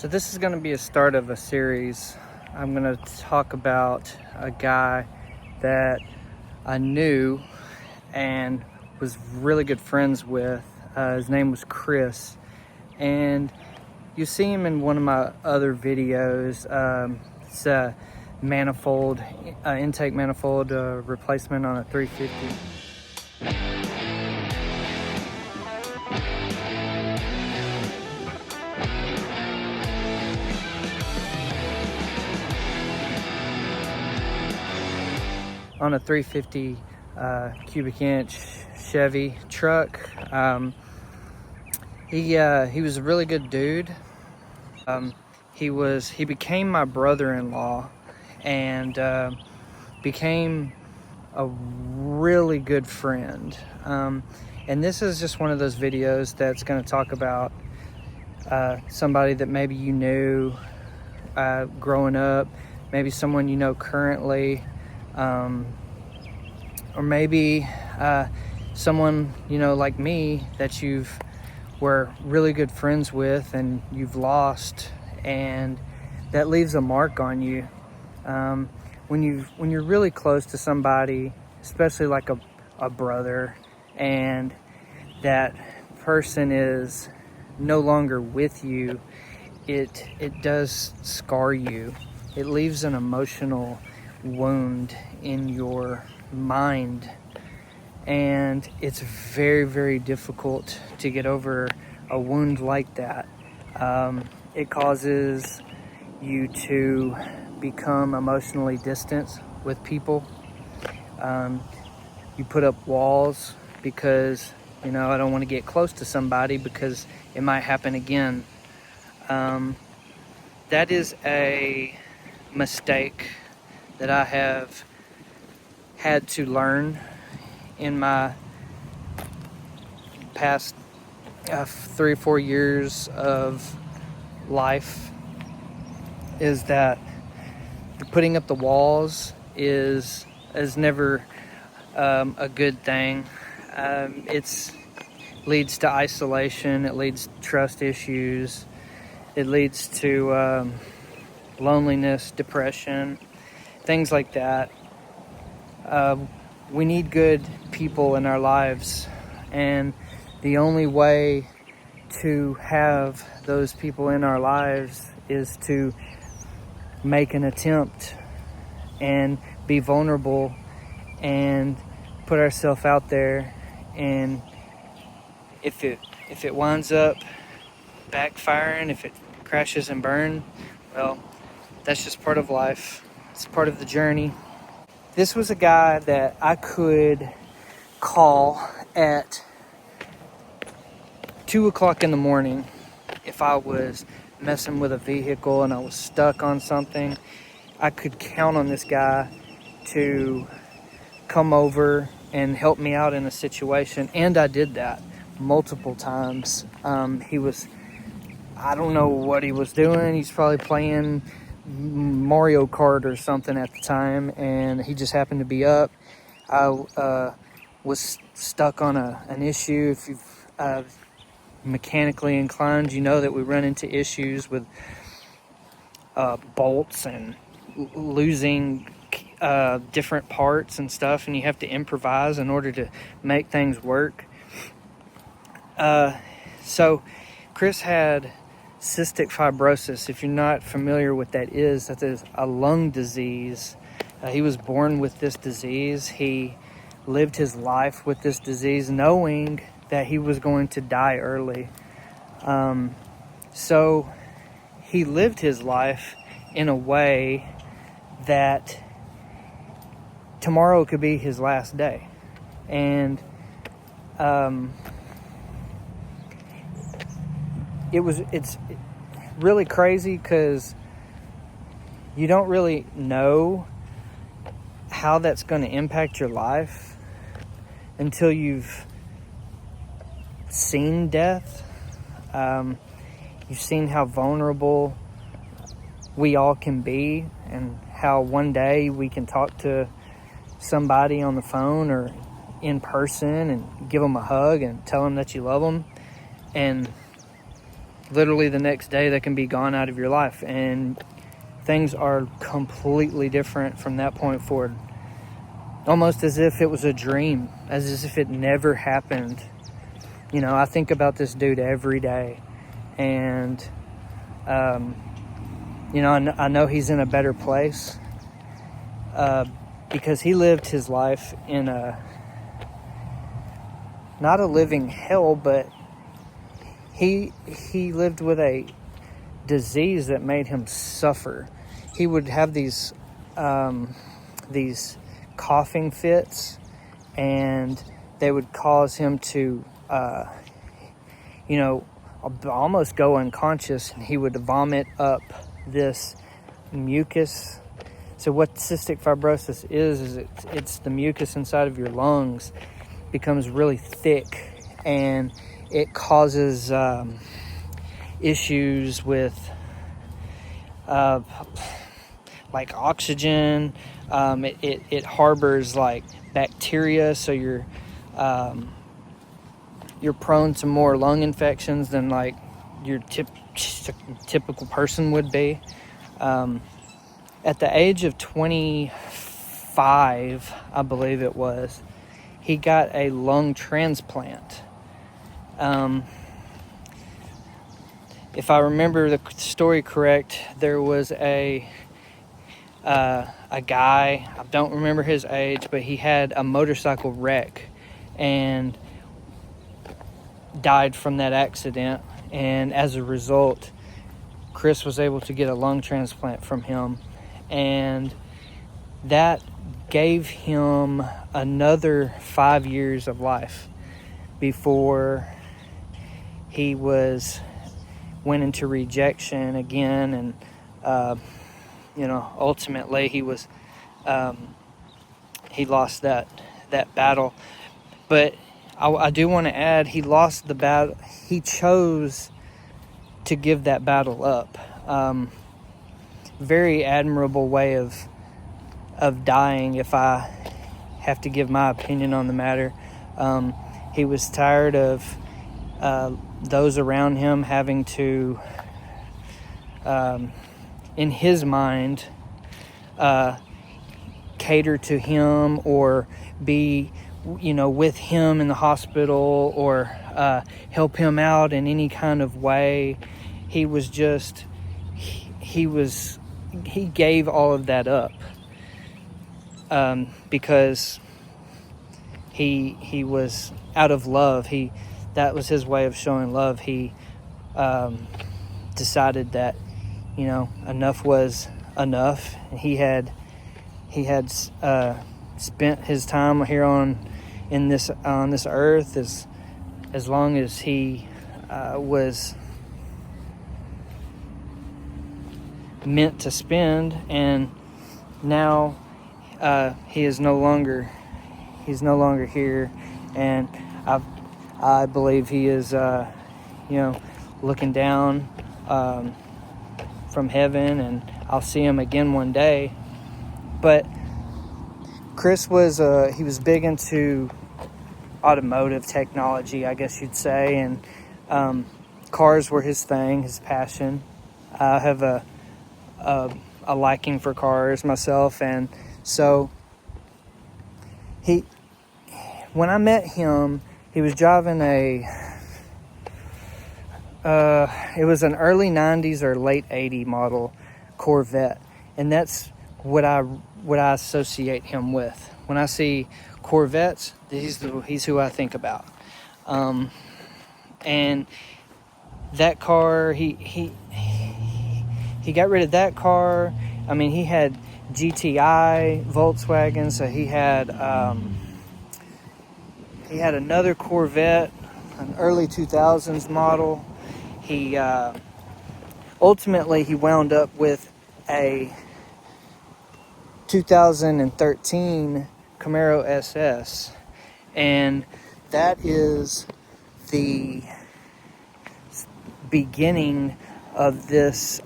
So this is going to be a start of a series. I'm going to talk about a guy that I knew and was really good friends with. His name was Chris, and you see him in one of my other videos. It's a manifold, intake manifold replacement on a 350. On a 350 cubic inch Chevy truck. He was a really good dude. He became my brother-in-law and became a really good friend. And this is just one of those videos that's going to talk about somebody that maybe you knew growing up, maybe someone you know currently, or maybe someone you know like me that you've were really good friends with and you've lost, and that leaves a mark on you. When you're really close to somebody, especially like a brother, and that person is no longer with you, it does scar you. It leaves an emotional wound in your mind, and it's very, very difficult to get over a wound like that. It causes you to become emotionally distant with people. You put up walls because I don't want to get close to somebody because it might happen again. That is a mistake that I have had to learn in my past 3 or 4 years of life, is that putting up the walls is never a good thing. It leads to isolation, it leads to trust issues, it leads to loneliness, depression, things like that. We need good people in our lives, and the only way to have those people in our lives is to make an attempt and be vulnerable and put ourselves out there. And if it winds up backfiring, if it crashes and burns, well, that's just part of life. It's part of the journey. This was a guy that I could call at 2 o'clock in the morning if I was messing with a vehicle and I was stuck on something. I could count on this guy to come over and help me out in a situation, and I did that multiple times. I don't know what he was doing. He's probably playing Mario Kart or something at the time, and he just happened to be up. I was stuck on an issue. If you've mechanically inclined, you know that we run into issues with bolts and losing different parts and stuff, and you have to improvise in order to make things work. So Chris had cystic fibrosis. If you're not familiar with that is a lung disease. He was born with this disease. He lived his life with this disease knowing that he was going to die early. So he lived his life in a way that tomorrow could be his last day. And it's really crazy because you don't really know how that's going to impact your life until you've seen death. You've seen how vulnerable we all can be, and how one day we can talk to somebody on the phone or in person and give them a hug and tell them that you love them, and literally the next day they can be gone out of your life, and things are completely different from that point forward. Almost as if it was a dream, as if it never happened. You know, I think about this dude every day, and you know, I know he's in a better place because he lived his life in not a living hell, but he lived with a disease that made him suffer. He would have these coughing fits, and they would cause him to you know, almost go unconscious, and he would vomit up this mucus. So what cystic fibrosis is it's the mucus inside of your lungs becomes really thick, and it causes issues with like oxygen. It harbors like bacteria, so you're prone to more lung infections than like your typical person would be. At the age of 25, I believe it was, he got a lung transplant. If I remember the story correct, there was a guy, I don't remember his age, but he had a motorcycle wreck and died from that accident. And as a result, Chris was able to get a lung transplant from him, and that gave him another 5 years of life before he went into rejection again. And you know, ultimately he lost that battle. But I do want to add, he lost the battle. He chose to give that battle up. Very admirable way of dying, if I have to give my opinion on the matter. He was tired of those around him having to, in his mind, cater to him or be, you know, with him in the hospital or help him out in any kind of way. He was just, he gave all of that up because he was out of love. That was his way of showing love. He decided that, you know, enough was enough. He had spent his time here on this earth as long as he was meant to spend, and now he is no longer here, and I believe he is you know, looking down from heaven, and I'll see him again one day. But Chris was he was big into automotive technology, I guess you'd say, and cars were his thing, his passion. I have a liking for cars myself, and so when I met him, he was driving it was an early 90s or late 80 model Corvette, and that's what I associate him with. When I see Corvettes, he's who I think about. And that car, he got rid of that car. I mean, he had GTI Volkswagen, so he had another Corvette, an early 2000s model. He ultimately wound up with a 2013 Camaro SS, and that is the beginning of this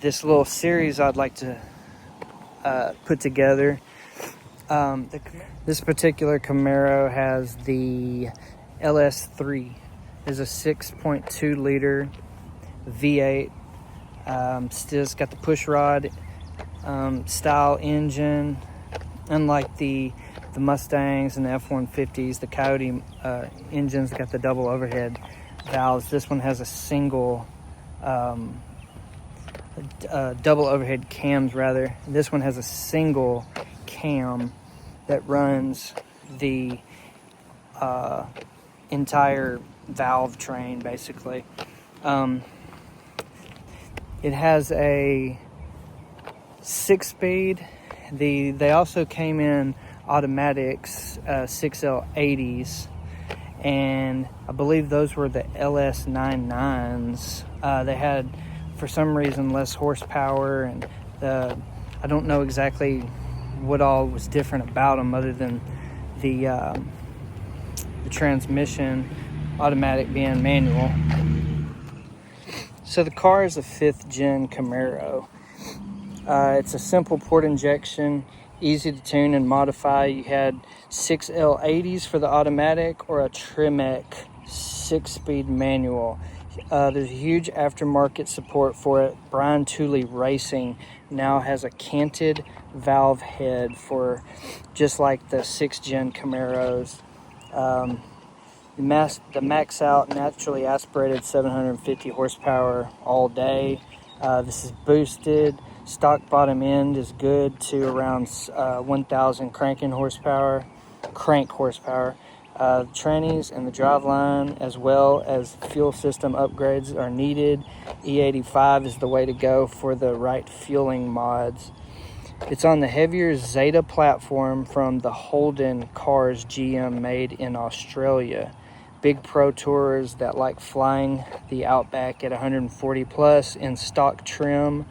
little series I'd like to put together. This particular Camaro has the LS3. is a 6.2 liter V8. Still's got the push rod style engine. Unlike the Mustangs and the F-150s, the Coyote engines got the double overhead valves. This one has a single double overhead cams rather. This one has a single cam that runs the entire valve train basically. It has a 6-speed. They also came in automatics, 6L80s, and I believe those were the LS99s. They had, for some reason, less horsepower, and I don't know exactly what all was different about them other than the transmission, automatic being manual. So the car is a 5th gen Camaro. It's a simple port injection, easy to tune and modify. You had 6L80s for the automatic or a Tremec 6-speed manual. There's huge aftermarket support for it. Brian Tooley Racing now has a canted valve head for just like the 6th gen Camaros. The max out naturally aspirated 750 horsepower all day. This is boosted. Stock bottom end is good to around 1,000 crank horsepower. Trannies and the driveline as well as fuel system upgrades are needed. E85 is the way to go for the right fueling mods. It's on the heavier Zeta platform from the Holden cars GM made in Australia. Big pro tourers that like flying the Outback at 140 plus in stock trim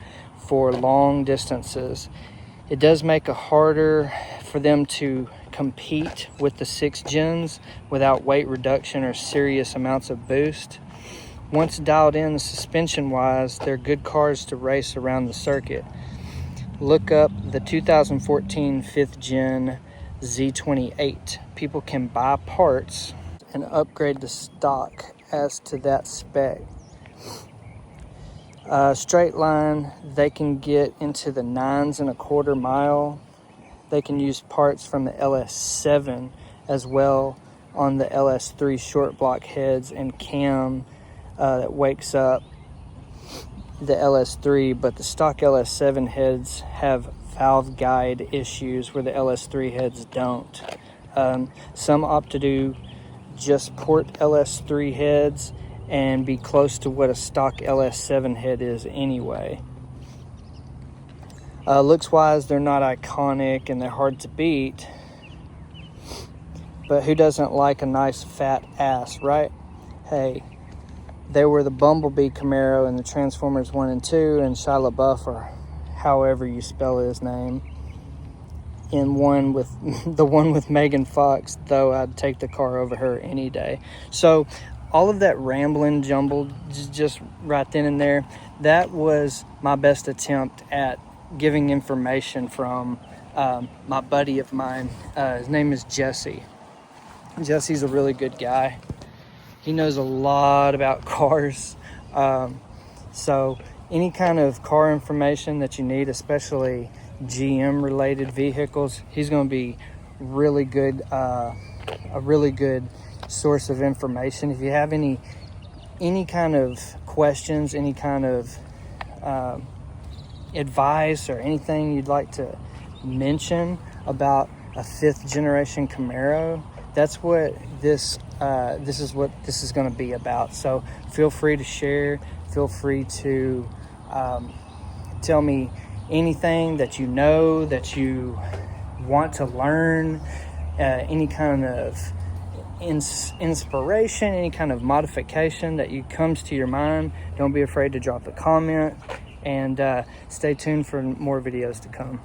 for long distances. It does make it harder for them to compete with the 6th gens without weight reduction or serious amounts of boost. Once dialed in suspension wise, they're good cars to race around the circuit. Look up the 2014 5th gen Z28. People can buy parts and upgrade the stock as to that spec. Straight line, they can get into the 9.25 mile. They can use parts from the LS7 as well on the LS3 short block heads and cam that wakes up the LS3, but the stock LS7 heads have valve guide issues where the LS3 heads don't. Some opt to do just port LS3 heads and be close to what a stock LS7 head is anyway. Looks wise, they're not iconic and they're hard to beat, but who doesn't like a nice fat ass, right? Hey, they were the Bumblebee Camaro in the Transformers 1 and 2 and Shia LaBeouf, or however you spell his name, in one with the one with Megan Fox, though I'd take the car over her any day. So all of that rambling jumbled just right then and there, that was my best attempt at giving information from my buddy of mine. His name is Jesse. Jesse's a really good guy. He knows a lot about cars. So any kind of car information that you need, especially GM related vehicles, he's going to be really good, a really good source of information. If you have any kind of questions, any kind of advice or anything you'd like to mention about a 5th generation Camaro, that's what this is going to be about. So feel free to share, feel free to tell me anything that you know, that you want to learn, any kind of inspiration, any kind of modification that comes to your mind. Don't be afraid to drop a comment, and stay tuned for more videos to come.